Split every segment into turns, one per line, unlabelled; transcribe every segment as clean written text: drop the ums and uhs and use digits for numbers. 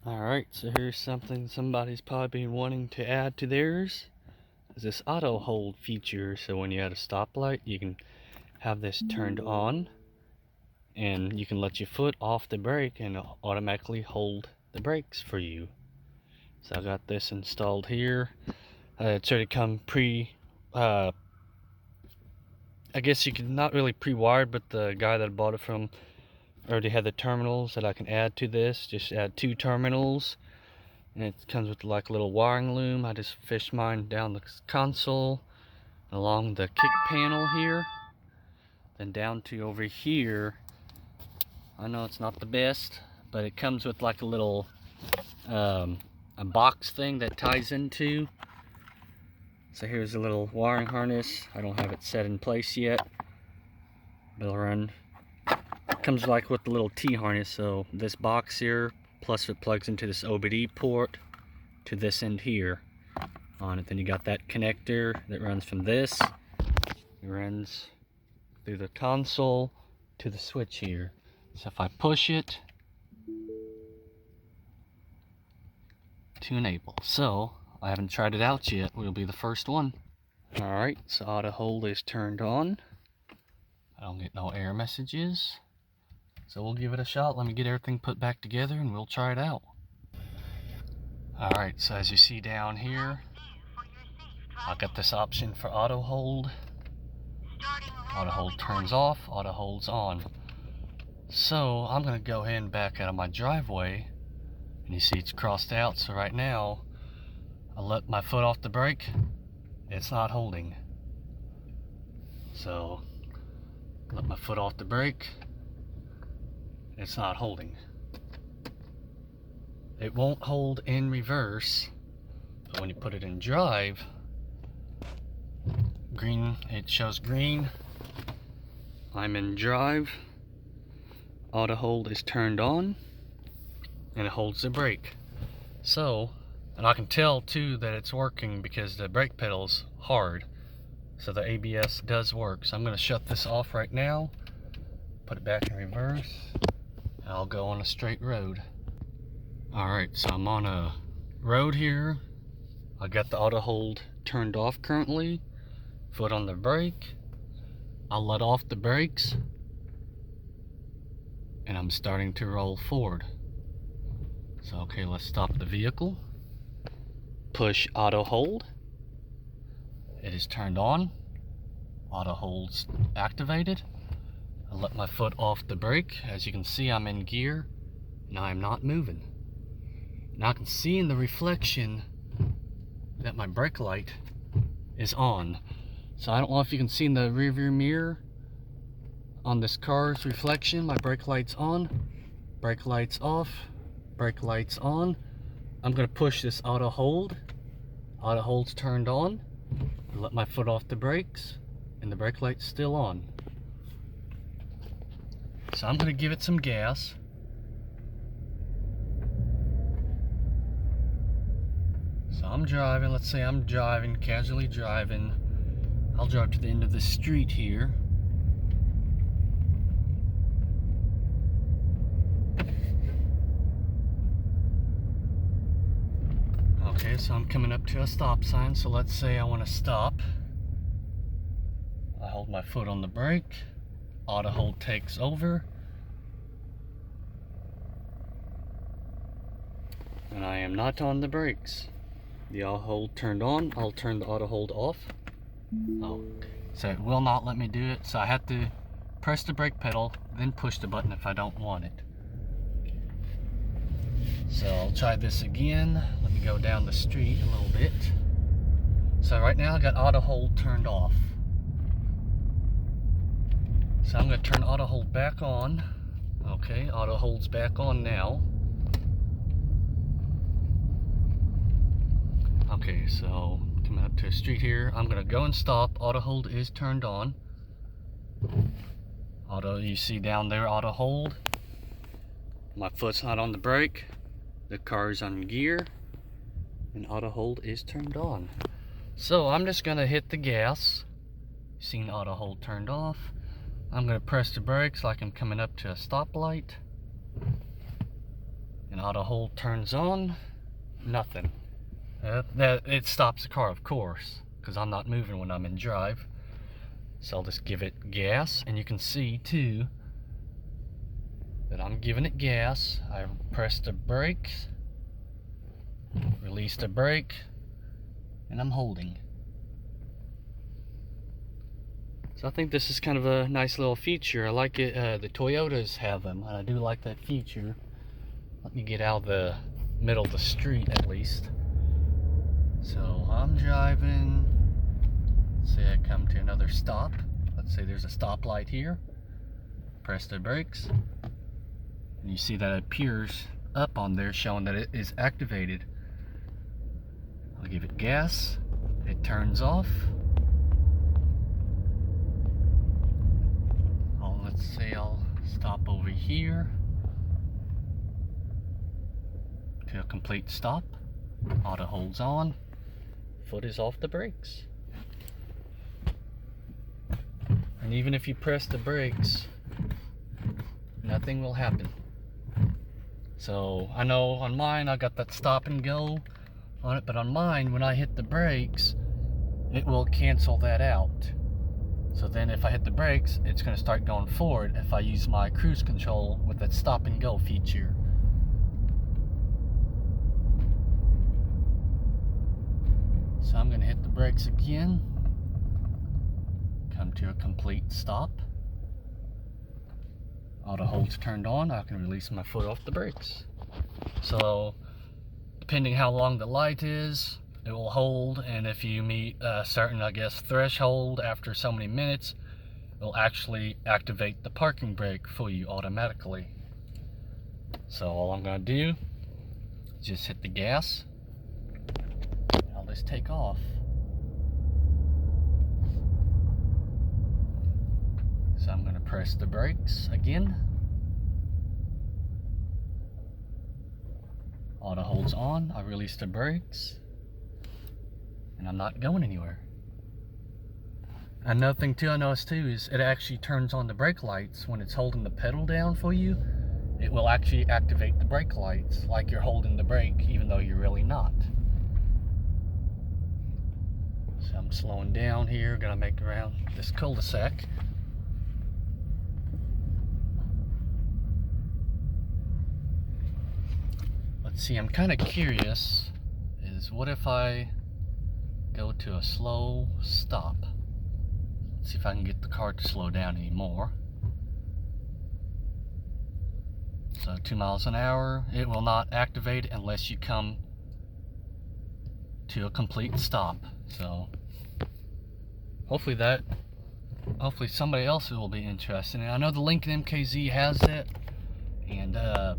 Alright, so here's something somebody's probably been wanting to add to theirs. Is this auto hold feature, so when you're at a stoplight you can have this turned on and you can let your foot off the brake and it'll automatically hold the brakes for you. So I got this installed here. It's already come I guess you could not really pre-wired, but the guy that I bought it from already had the terminals that I can add to this. Just add 2 terminals. And it comes with like a little wiring loom. I just fished mine down the console, along the kick panel here, then down to over here. I know it's not the best, but it comes with like a little a box thing that ties into. So here's a little wiring harness. I don't have it set in place yet, but it'll run. It comes like with the little T-harness, so this box here, plus it plugs into this OBD port to this end here on it. Then you got that connector that runs from this. It runs through the console to the switch here. So if I push it to enable. So I haven't tried it out yet. We'll be the first one. Alright, so auto hold is turned on. I don't get no error messages. So we'll give it a shot. Let me get everything put back together and we'll try it out. Alright, so as you see down here, I've got this option for auto hold. Auto hold turns off, auto holds on. So I'm going to go ahead and back out of my driveway. And you see it's crossed out, so right now I let my foot off the brake. It's not holding. So let my foot off the brake. It's not holding. It won't hold in reverse, but when you put it in drive, green, it shows green. I'm in drive. Auto hold is turned on and it holds the brake. So, and I can tell too that it's working because the brake pedal's hard. So the ABS does work. So I'm going to shut this off right now, put it back in reverse, and I'll go on a straight road. Alright, so I'm on a road here. I got the auto hold turned off currently. Foot on the brake. I'll let off the brakes. And I'm starting to roll forward. So okay, let's stop the vehicle. Push auto hold. It is turned on. Auto hold's activated. I let my foot off the brake. As you can see, I'm in gear and I'm not moving. Now I can see in the reflection that my brake light is on. So I don't know if you can see in the rear view mirror on this car's reflection, my brake light's on, brake light's off, brake light's on. I'm gonna push this auto hold. Auto hold's turned on. Let my foot off the brakes and the brake light's still on. So I'm gonna give it some gas. So I'm driving, let's say I'm driving, casually driving. I'll drive to the end of the street here. Okay, so I'm coming up to a stop sign, so let's say I want to stop. I hold my foot on the brake. Auto hold takes over. And I am not on the brakes. The auto hold turned on. I'll turn the auto hold off. Oh, so it will not let me do it. So I have to press the brake pedal, then push the button if I don't want it. So I'll try this again. Let me go down the street a little bit. So right now I got auto hold turned off. So I'm going to turn auto hold back on. Okay, auto hold's back on now. Okay, so coming up to a street here, I'm going to go and stop. Auto hold is turned on. Auto, you see down there, auto hold. My foot's not on the brake. The car is on gear. And auto hold is turned on. So I'm just going to hit the gas. Seen auto hold turned off. I'm going to press the brakes like I'm coming up to a stoplight. and auto hold turns on. Nothing. It stops the car, of course, because I'm not moving when I'm in drive. So I'll just give it gas, and you can see too that I'm giving it gas. I pressed the brakes, released the brake, and I'm holding. So I think this is kind of a nice little feature. I like it. The Toyotas have them, and I do like that feature. Let me get out of the middle of the street at least. So I'm driving. Let's say I come to another stop. Let's say there's a stoplight here. Press the brakes, and you see that it appears up on there showing that it is activated. I'll give it gas. It turns off. Let's say I'll stop over here to a complete stop. Auto holds on. Foot is off the brakes. And even if you press the brakes, nothing will happen. So I know on mine I got that stop and go on it, but on mine when I hit the brakes, it will cancel that out. So then if I hit the brakes, it's going to start going forward if I use my cruise control with that stop and go feature. So I'm going to hit the brakes again. Come to a complete stop. Auto holds turned on. I can release my foot off the brakes. So depending how long the light is, it will hold, and if you meet a certain, I guess, threshold after so many minutes, it will actually activate the parking brake for you automatically. So all I'm going to do is just hit the gas. I'll just take off. So I'm going to press the brakes again. Auto holds on. I release the brakes. And I'm not going anywhere. Another thing too I noticed too is it actually turns on the brake lights when it's holding the pedal down for you. It will actually activate the brake lights like you're holding the brake even though you're really not. So I'm slowing down here, gonna make around this cul-de-sac. Let's see, I'm kind of curious is what if I go to a slow stop. Let's see if I can get the car to slow down anymore. So 2 miles an hour, it will not activate unless you come to a complete stop. So hopefully somebody else will be interested. And I know the Lincoln MKZ has it, and I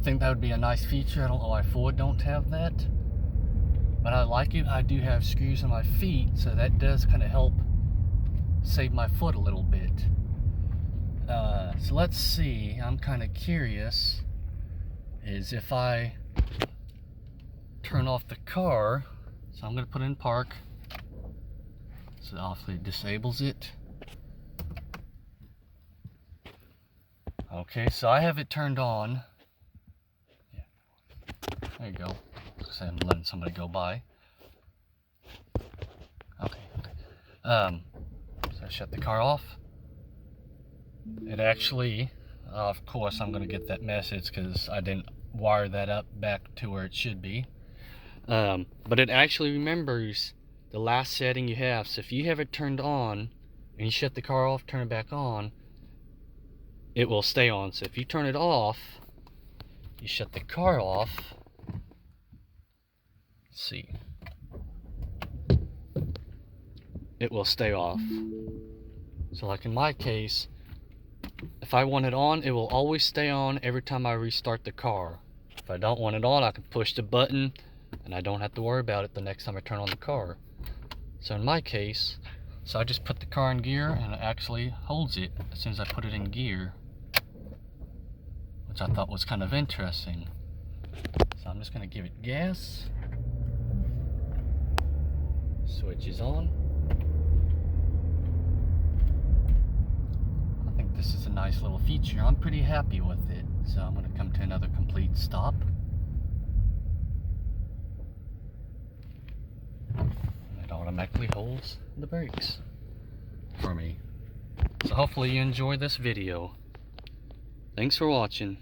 think that would be a nice feature. I don't know why Ford don't have that. But I like it. I do have screws in my feet, so that does kind of help save my foot a little bit. So let's see, I'm kind of curious, is if I turn off the car, so I'm going to put it in park, so it obviously disables it. Okay, so I have it turned on. Yeah. There you go. So I'm letting somebody go by. Okay. So I shut the car off. It actually, of course, I'm going to get that message because I didn't wire that up back to where it should be. But it actually remembers the last setting you have. So if you have it turned on and you shut the car off, turn it back on, it will stay on. So if you turn it off, you shut the car off. See, it will stay off. So like in my case, if I want it on, it will always stay on every time I restart the car. If I don't want it on, I can push the button and I don't have to worry about it the next time I turn on the car. So in my case, so I just put the car in gear and it actually holds it as soon as I put it in gear, which I thought was kind of interesting. So I'm just going to give it gas. Switch is on. I think this is a nice little feature. I'm pretty happy with it. So I'm going to come to another complete complete stop. It automatically holds the brakes for me. So hopefully you enjoy this video. Thanks for watching.